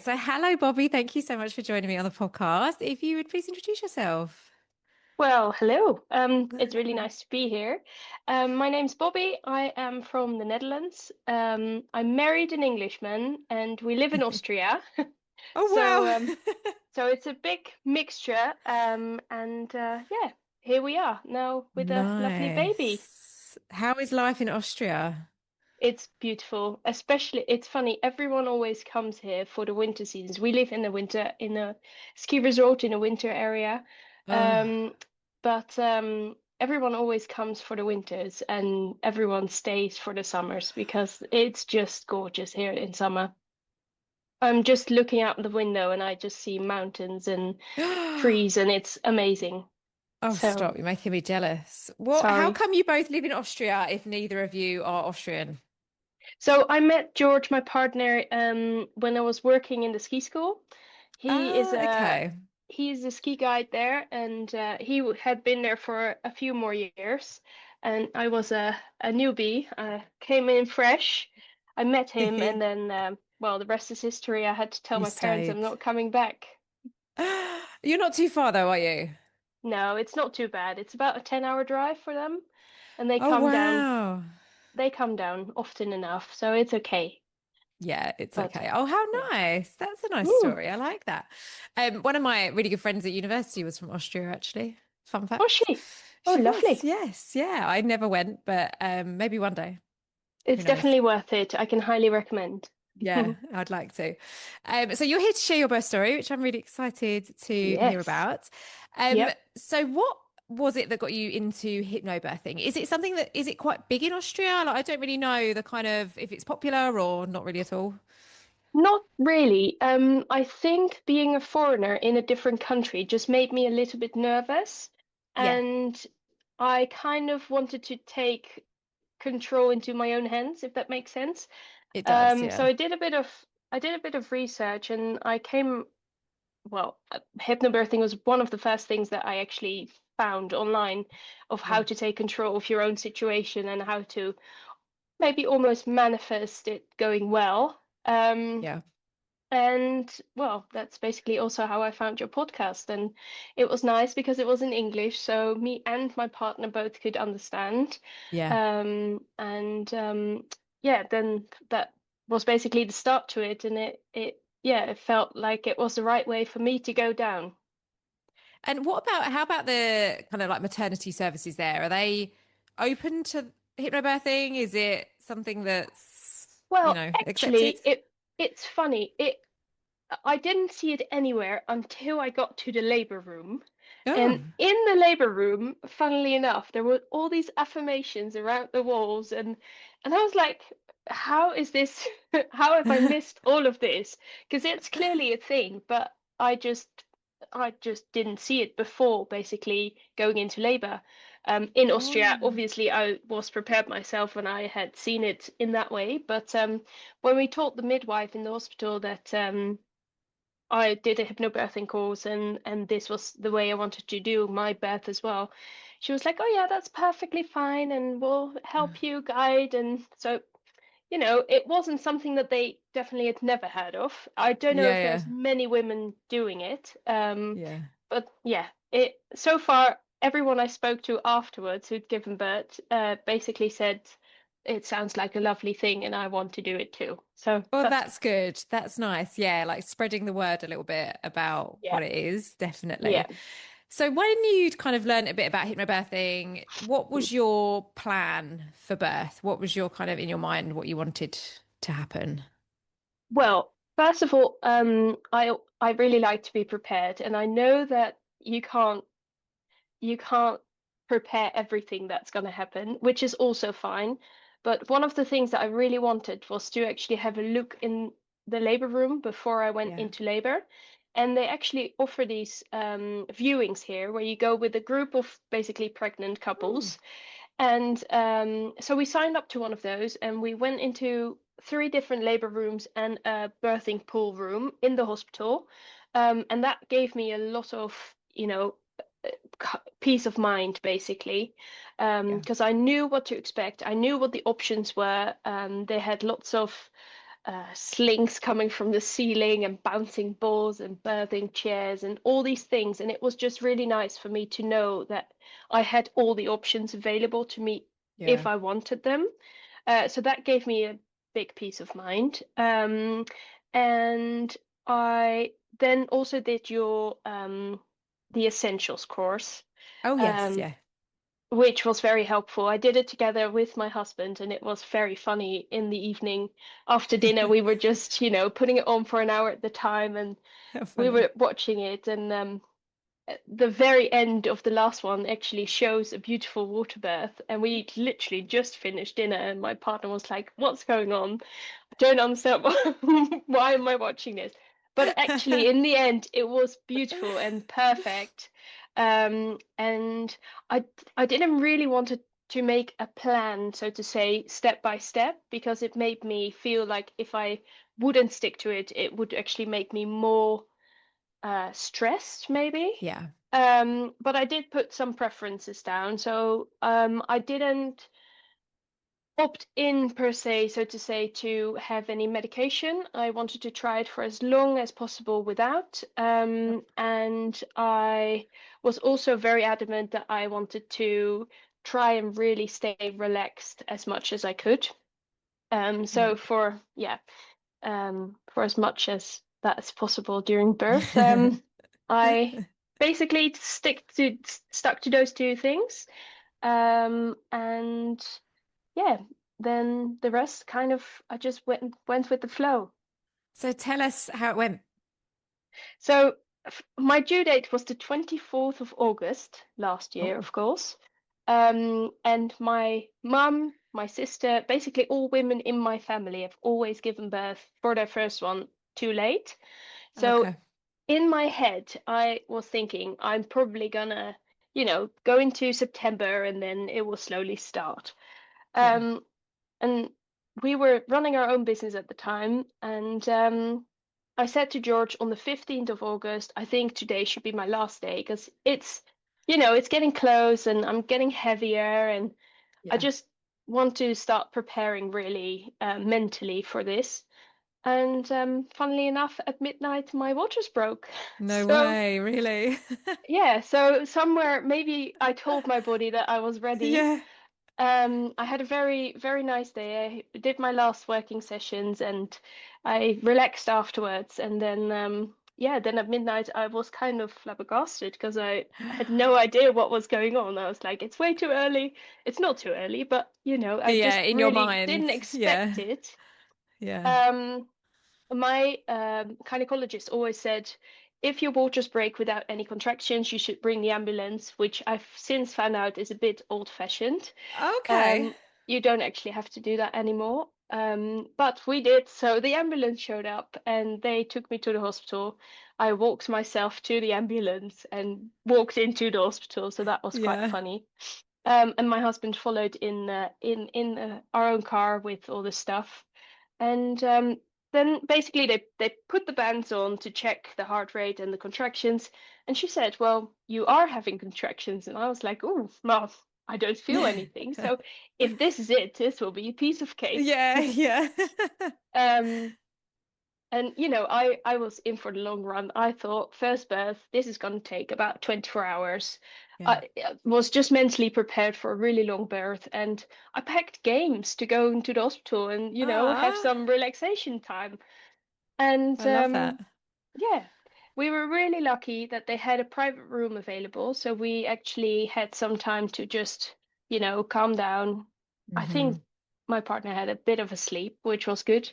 So, hello, Bobbie. Thank you so much for joining me on the podcast. If you would please introduce yourself. Well, hello. It's really nice to be here. My name's Bobbie. I am from the Netherlands. I married an Englishman, and we live in Austria. Oh, So, wow. so it's a big mixture. And yeah, here we are now with a lovely baby. Nice. How is life in Austria? It's beautiful. Especially, it's funny. Everyone always comes here for the winter seasons. We live in the winter in a ski resort in a winter area. Oh, Um, but everyone always comes for the winters and everyone stays for the summers because it's just gorgeous here in summer. I'm just looking out the window and I just see mountains and trees and it's amazing. oh, So stop. You're making me jealous. How sorry. come you both live in Austria if neither of you are Austrian? So I met George, my partner, when I was working in the ski school. He is Ah, a okay. he's a ski guide there, and had been there for a few more years. And I was a newbie. I came in fresh. I met him, and then well, the rest is history. I had to tell You my parents I'm stayed. not coming back. You're not too far though, are you? No, it's not too bad. It's about a 10-hour drive for them, and they Oh, come down. wow. They come down often enough, so it's okay. Yeah, it's But okay. Oh, how yeah. nice. That's a nice Ooh, story. I like that. One of my really good friends at university was from Austria, actually. Fun was fact. she? Oh, She was, lovely. yes. Yeah, I never went, but maybe one day. Who It's knows? definitely worth it. I can highly recommend. Yeah, I'd like to. So you're here to share your birth story, which I'm really excited to hear Yes. about. Um, Yep. so what was it that got you into hypnobirthing? Is it something that is it quite big in Austria? Like, I don't really know the kind of if it's popular or not really at all. Not really. I think being a foreigner in a different country just made me a little bit nervous, Yeah, and I kind of wanted to take control into my own hands, if that makes sense. it does. So Yeah. I did a bit of research, and I came well, hypnobirthing was one of the first things that I actually found online of how Yeah. to take control of your own situation and how to maybe almost manifest it going well. Yeah. And well, that's basically also how I found your podcast. And it was nice because it was in English, so me and my partner both could understand. Yeah. And yeah, then that was basically the start to it. And yeah, it felt like it was the right way for me to go down. And how about the kind of like maternity services there? Are they open to hypnobirthing? Is it something that's, Well, accepted? actually, it's funny. I didn't see it anywhere until I got to the labor room. Oh, And in the labor room, funnily enough, there were all these affirmations around the walls, and I was like, how is this? How have I missed all of this? Because it's clearly a thing, but I just didn't see it before basically going into labor. In Austria, oh, obviously, I was prepared myself and I had seen it in that way. But when we told the midwife in the hospital that I did a hypnobirthing course and this was the way I wanted to do my birth as well. She was like, "Oh yeah, that's perfectly fine and we'll help you guide." And so, it wasn't something that they definitely had never heard of. I don't know yeah, if there's yeah, many women doing it. yeah. But yeah, it so far everyone I spoke to afterwards who'd given birth basically said it sounds like a lovely thing and I want to do it too. So Well, that's that's good. That's nice. Yeah, like spreading the word a little bit about yeah, what it is, definitely. yeah. So when you'd kind of learned a bit about hypnobirthing, what was your plan for birth? What was your kind of in your mind what you wanted to happen? Well, first of all, I really like to be prepared, and I know that you can't prepare everything that's going to happen, which is also fine. But one of the things that I really wanted was to actually have a look in the labor room before I went Yeah. into labor. And they actually offer these viewings here where you go with a group of basically pregnant Oh, couples and so we signed up to one of those and we went into three different labor rooms and a birthing pool room in the hospital. And that gave me a lot of, peace of mind, basically, yeah. because I knew what to expect. I knew what the options were. They had lots of slings coming from the ceiling and bouncing balls and birthing chairs and all these things. And it was just really nice for me to know that I had all the options available to me if Yeah. I wanted them. So that gave me a big peace of mind. And I then also did your the essentials course, Oh yes, um, yeah. which was very helpful. I did it together with my husband, and it was very funny. In the evening after dinner, we were just, putting it on for an hour at the time, and How we funny. were watching it. And at the very end of the last one actually shows a beautiful water birth, and we literally just finished dinner, and my partner was like, "What's going on? Don't understand why am I watching this?" But actually, in the end, it was beautiful and perfect. And I didn't really want to make a plan, so to say, step by step, because it made me feel like if I wouldn't stick to it, it would actually make me more stressed, maybe. Yeah. But I did put some preferences down, so I didn't opt in per se, so to say, to have any medication. I wanted to try it for as long as possible without. And I was also very adamant that I wanted to try and really stay relaxed as much as I could. Yeah. So for as much as that is possible during birth, I basically stuck to those two things. And yeah, then the rest kind of I just went with the flow. So tell us how it went. So my due date was the 24th of August last year, Oh, of course. And my mum, my sister, basically all women in my family have always given birth for their first one too late. So okay. in my head, I was thinking I'm probably gonna, go into September and then it will slowly start. Yeah. Um, and we were running our own business at the time, and I said to George on the 15th of August, I think today should be my last day because it's getting close and I'm getting heavier, and I Yeah. just want to start preparing really mentally for this. And funnily enough, at midnight, my waters broke. No So way, really? yeah, so somewhere maybe I told my body that I was ready. Yeah. I had a very, very nice day. I did my last working sessions and I relaxed afterwards. And then, then at midnight, I was kind of flabbergasted because I had no idea what was going on. I was like, it's way too early. It's not too early, but I Yeah, just in your really mind. didn't Yeah. expect it. Yeah. Um, my gynecologist always said, if your waters break without any contractions, you should bring the ambulance, which I've since found out is a bit old-fashioned. Okay. um, you don't actually have to do that anymore. But we did. So the ambulance showed up and they took me to the hospital. I walked myself to the ambulance and walked into the hospital. So that was quite Yeah. funny. And my husband followed in our own car with all the stuff. And then basically they put the bands on to check the heart rate and the contractions. And she said, "Well, you are having contractions." And I was like, "Oh, well, I don't feel anything. So if this is it, this will be a piece of cake." Yeah, yeah. Um, and I was in for the long run. I thought first birth, this is going to take about 24 hours. Yeah. I was just mentally prepared for a really long birth, and I packed games to go into the hospital and have Ah, some relaxation time. And I love that. yeah, we were really lucky that they had a private room available, so we actually had some time to just, calm down. I think Hmm. my partner had a bit of a sleep, which was good.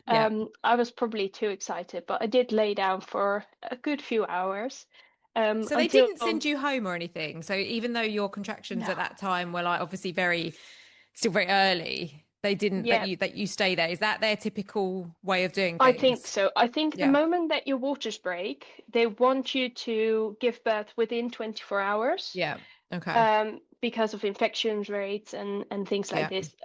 Yeah. I was probably too excited, but I did lay down for a good few hours, So they until didn't send you home or anything. So even though your contractions no, at that time were like obviously still very early, they didn't yeah, that you stay there. Is that their typical way of doing I think things? so. I think the Yeah. moment that your waters break, they want you to give birth within 24 hours. Yeah. Okay. Because of infection rates and things like Yeah. this.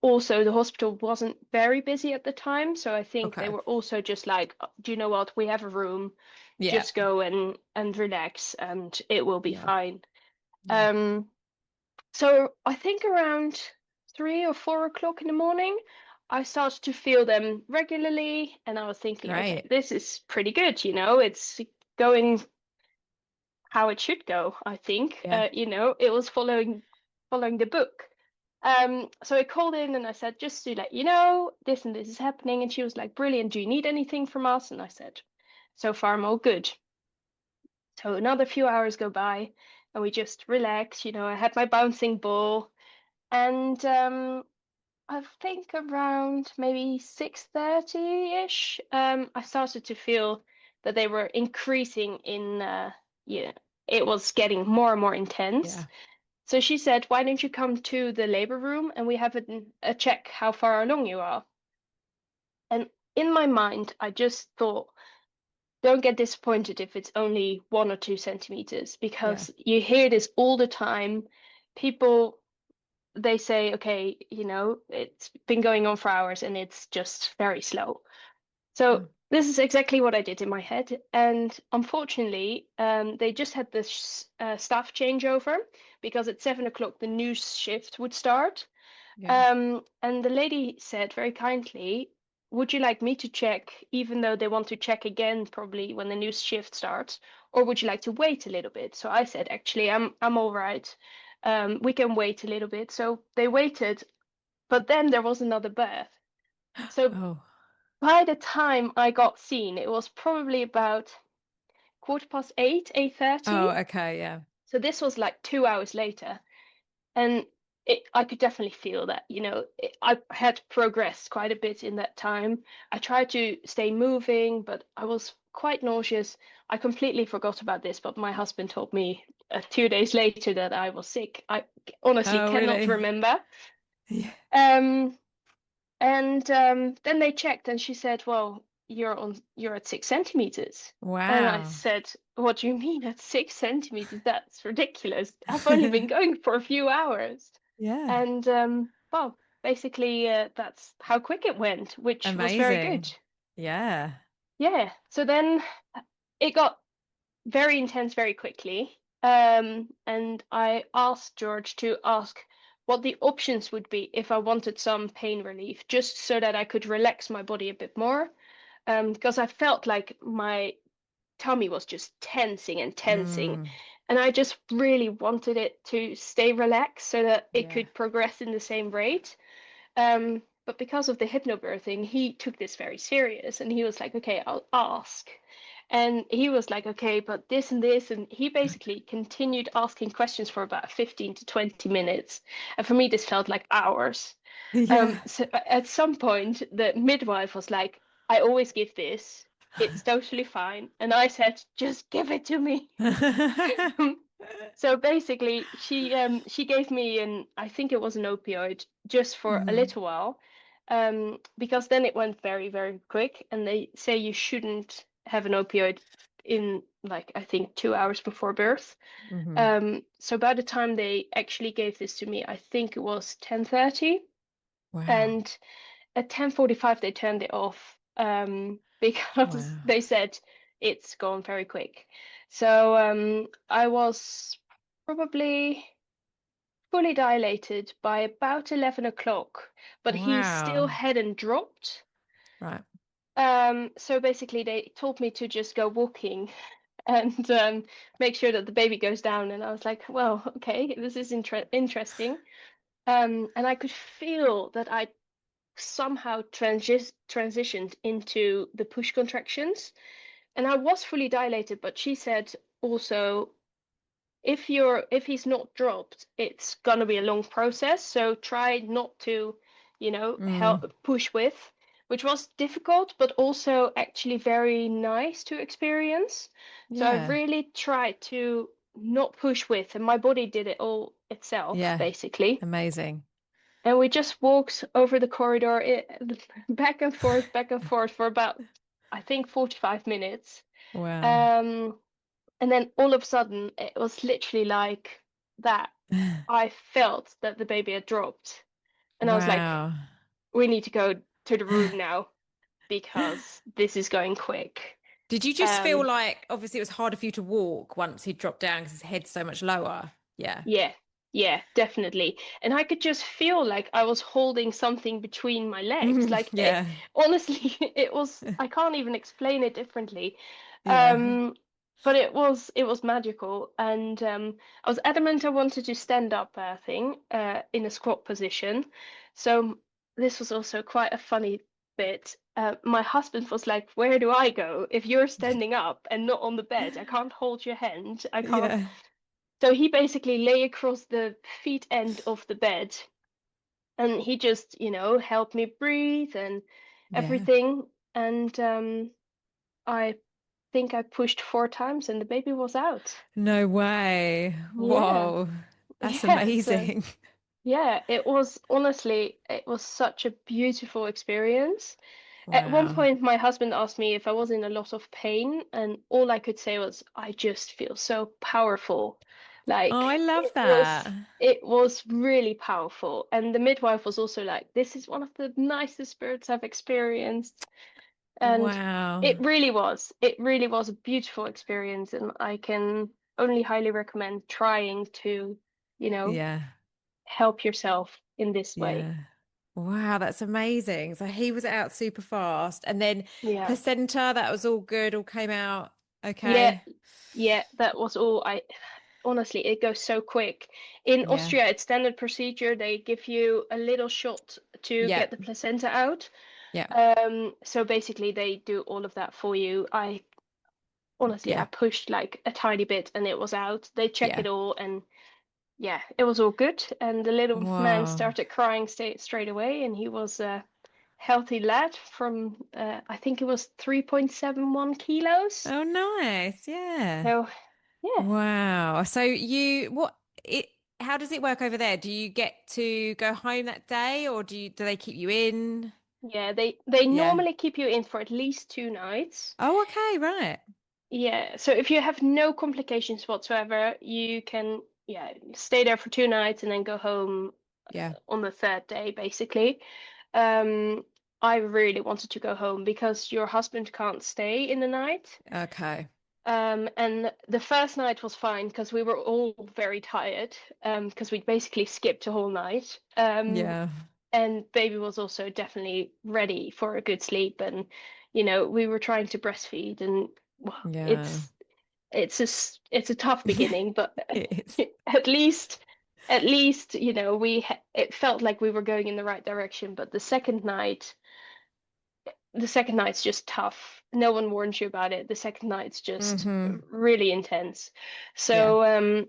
Also, the hospital wasn't very busy at the time, so I think they Okay. were also just like, Do you know what? We have a room. Yeah. Just go and relax, and it will be Yeah. fine." Yeah. Um, so I think around 3 or 4 o'clock in the morning, I started to feel them regularly, and I was thinking, okay, Great. this is pretty good, it's going how it should go, I think. Yeah. It was following the book. So I called in and I said, just to let you know, this and this is happening. And she was like, brilliant. Do you need anything from us? And I said, so far I'm all good. So another few hours go by and we just relax. I had my bouncing ball and I think around maybe 6:30-ish, I started to feel that they were increasing in, yeah, it was getting more and more intense. Yeah. So she said, why don't you come to the labor room and we have a check how far along you are? And in my mind, I just thought, don't get disappointed if it's only 1 or 2 centimeters, Yeah. because you hear this all the time. People, they say, okay, it's been going on for hours and it's just very slow. So Oh, this is exactly what I did in my head. And unfortunately, they just had this staff changeover because at 7 o'clock the news shift would start. yeah. And the lady said very kindly, would you like me to check, even though they want to check again probably when the news shift starts, or would you like to wait a little bit? So I said, actually, I'm all right. We can wait a little bit. So they waited, but then there was another birth. So Oh. by the time I got seen, it was probably about 8:15, 8:30. Oh, okay. Yeah. So this was like 2 hours later. And I could definitely feel that, I had progressed quite a bit in that time. I tried to stay moving, but I was quite nauseous. I completely forgot about this, but my husband told me 2 days later that I was sick. I honestly Oh, cannot really? remember. Yeah. Um, and then they checked, and she said, "Well, you're at 6 centimeters." And I Wow. said, "What do you mean at 6 centimeters? That's ridiculous. I've only been going for a few hours." Yeah. And well, basically, that's how quick it went, which was very good. Amazing. Yeah. Yeah. So then it got very intense very quickly. And I asked George to ask what the options would be if I wanted some pain relief, just so that I could relax my body a bit more. Because I felt like my tummy was just tensing and tensing. Mm, And I just really wanted it to stay relaxed so that it yeah. could progress in the same rate. But because of the hypnobirthing, he took this very serious and he was like, okay, I'll ask. And he was like, okay, but this and this. And he basically continued asking questions for about 15 to 20 minutes. And for me, this felt like hours. Yeah. So at some point, the midwife was like, I always give this. It's totally fine. And I said, just give it to me. So basically, she gave me an, I think it was an opioid just for a Hmm. little while, because then it went very, very quick, and they say you shouldn't have an opioid in, like, I think 2 hours before birth. Hmm. So by the time they actually gave this to me, I think it was 10:30, Wow. and at 10:45 they turned it off, because Wow. they said it's gone very quick. So I was probably fully dilated by about 11 o'clock, but he still Wow. hadn't dropped. Right. So basically they told me to just go walking and make sure that the baby goes down. And I was like, well, okay, this is interesting. And I could feel that I somehow transitioned into the push contractions. And I was fully dilated, but she said also, if he's not dropped, it's gonna be a long process. So try not to, Mm, help push with, which was difficult, but also actually very nice to experience. So I yeah. really tried to not push with, and my body did it all itself, Yeah. basically. Amazing. And we just walked over the corridor, back and forth for about, I think, 45 minutes. Wow. Um, and then all of a sudden, it was literally like that. I felt that the baby had dropped. And I was like, Wow. we need to go to the room now because this is going quick. Did you just feel like obviously it was harder for you to walk once he dropped down because his head's so much lower? Yeah. Yeah, Yeah, definitely. And I could just feel like I was holding something between my legs. Like it, Yeah. honestly, it was, I can't even explain it differently. Yeah. But it was magical. And I was adamant I wanted to stand up thing in a squat position. So this was also quite a funny bit. My husband was like, "Where do I go if you're standing up and not on the bed? I can't hold your hand. I can't." Yeah. So he basically lay across the feet end of the bed and he just, helped me breathe and Yeah. everything. And I think I pushed 4 times and the baby was out. No way. Yeah. Whoa. That's Yeah. So amazing. yeah, it was such a beautiful experience. At one Wow. point, my husband asked me if I was in a lot of pain, and all I could say was, "I just feel so powerful." Oh, I Like love that. it was really powerful. And the midwife was also like, "This is one of the nicest births I've experienced." And Wow. it really was a beautiful experience, and I can only highly recommend trying to, you know, Yeah. help yourself in this way. Yeah. Wow, that's amazing. So he was out super fast. And then Yeah. placenta, that was all good, all came out Yeah, okay. yeah, that was all. I honestly, it goes so quick. In Yeah. Austria, it's standard procedure. They give you a little shot to Yeah. get the placenta out. Yeah. So basically they do all of that for you. I honestly, I Yeah. pushed like a tiny bit and it was out. They check Yeah. it all and yeah, it was all good. And the little man Wow. started crying straight away and he was a healthy lad from I think it was 3.71 kilos. Oh, nice. Yeah. So yeah. Wow. So it how does it work over there? Do you get to go home that day or do they keep you in? Yeah, they Yeah. normally keep you in for at least 2 nights. Oh, okay, right. Yeah, so if you have no complications whatsoever, you can, yeah, stay there for 2 nights and then go home Yeah. on the third day, basically. Um, I really wanted to go home because your husband can't stay in the night. Okay. And the first night was fine because we were all very tired, because we basically skipped a whole night. Yeah. And baby was also definitely ready for a good sleep. And, we were trying to breastfeed and well, Yeah. it's a tough beginning, but It is. at least, it felt like we were going in the right direction. But the second night's just tough. No one warns you about it. The second night's just Mm-hmm. really intense. Yeah. So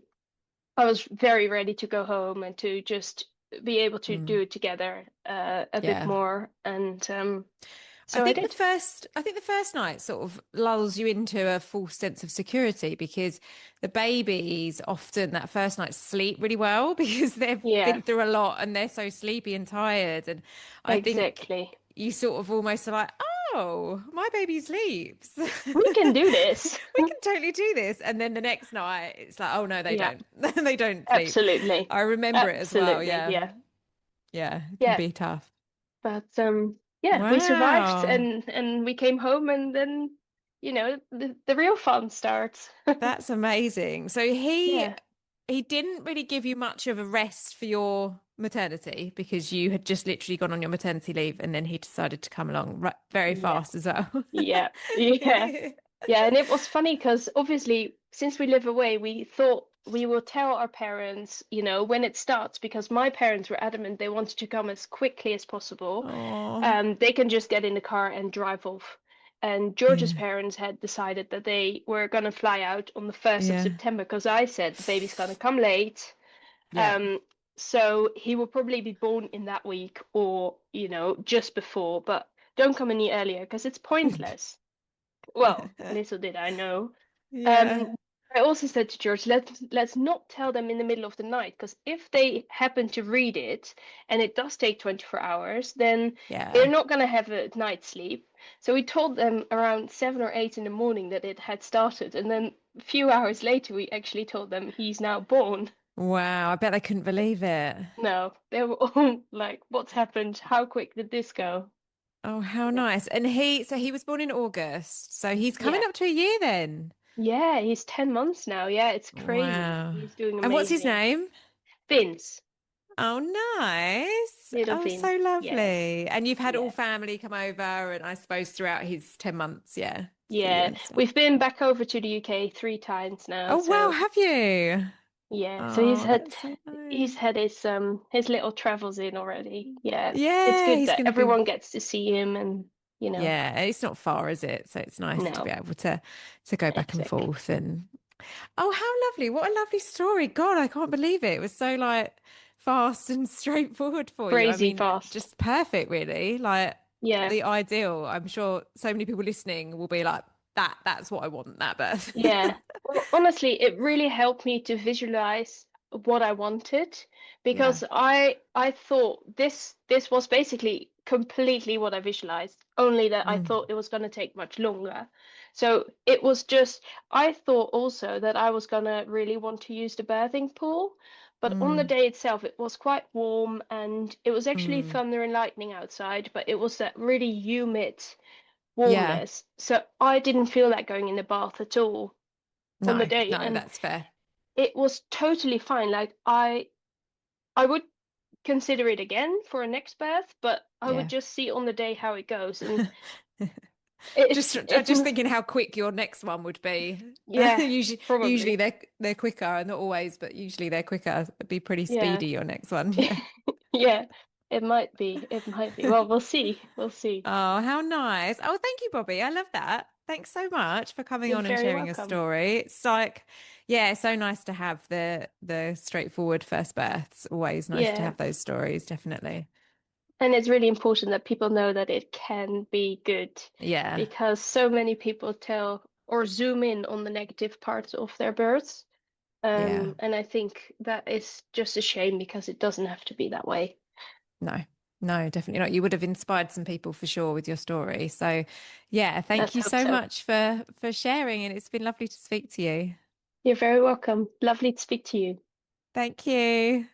I was very ready to go home and to just be able to Mm. do it together a bit Yeah. more. And so I did. I think the first night sort of lulls you into a false sense of security because the babies often that first night sleep really well because they've Yeah, been through a lot and they're so sleepy and tired. And I think exactly. you sort of almost are like, oh, my baby sleeps. We can do this. We can totally do this. And then the next night it's like, oh no, they Yeah, don't. They don't sleep. absolutely. I remember it as well. Absolutely. Yeah. Yeah. Yeah. It can Yeah. be tough. But yeah, we survived Wow. and we came home and then, the real fun starts. That's amazing. So Yeah. he didn't really give you much of a rest for your maternity because you had just literally gone on your maternity leave and then he decided to come along very Yeah. fast as well. Yeah. Yeah. Yeah, and it was funny because obviously, since we live away, we thought we will tell our parents, when it starts, because my parents were adamant they wanted to come as quickly as possible. Oh, They can just get in the car and drive off. And George's yeah, parents had decided that they were going to fly out on the 1st of yeah, September because I said the baby's going to come late. yeah. Um, so he will probably be born in that week or, just before, but don't come any earlier because it's pointless. Well, little did I know. Um, Yeah, I also said to George, let's not tell them in the middle of the night, because if they happen to read it and it does take 24 hours, then they're yeah. not going to have a night's sleep. So we told them around 7 or 8 in the morning that it had started, and then a few hours later we actually told them he's now born. Wow, I bet they couldn't believe it. No, they were all like, "What's happened? How quick did this go?" Oh, how Yeah. nice. And so he was born in August. So he's coming Yeah. up to a year then. Yeah, he's 10 months now. Yeah, it's crazy. Wow. He's doing And what's his amazing. name? Twins, Oh, nice. little Oh, twins. so Yeah, lovely. And you've had all yeah, family come over, and I suppose throughout his 10 months, yeah, to see you yeah. and stuff. We've been back over to the UK 3 times now, Oh, wow, so have you? yeah. So Oh, that's so he's nice. had his little travels in already. Yeah, it's Yeah, good he's that going to be. everyone gets to see him, and Yeah, it's not far, is it? So it's nice to be no, able to go back and exactly. forth and oh, how lovely. What a lovely story. God, I can't believe it. It was so like fast and straightforward for you. I Crazy mean, fast. just perfect, really. Like Yeah. the ideal. I'm sure so many people listening will be like, that's what I want, that birth. Yeah. Well, honestly, it really helped me to visualize what I wanted Yeah. because I thought this was basically completely what I visualized, only that I Mm, thought it was going to take much longer. So it was just I thought also that I was going to really want to use the birthing pool, but on the mm, day itself it was quite warm and it was actually mm. thunder and lightning outside, but it was that really humid Yeah. warmness. So I didn't feel like going in the bath at all on the No, day, no, and that's fair. it was totally fine. Like I would consider it again for a next birth, but I would Yeah. just see on the day how it goes. And Just it's just thinking how quick your next one would be. yeah, Usually probably. they're quicker, not always, but usually they're quicker. It'd be pretty Yeah. speedy your next one. Yeah. Yeah. It might be. It might be. Well, we'll see. We'll see. Oh, how nice. Oh, thank you, Bobbie. I love that. Thanks so much for coming You're on and very sharing your welcome. story. It's like, yeah, it's so nice to have the straightforward first births. Always nice to Yeah. have those stories, definitely. And it's really important that people know that it can be good Yeah. because so many people tell or zoom in on the negative parts of their births. Yeah. And I think that is just a shame because it doesn't have to be that way. No. No, definitely not. You would have inspired some people for sure with your story. So, yeah, thank Let's you hope so so. much for sharing, and it's been lovely to speak to you. You're very welcome. Lovely to speak to you. Thank you.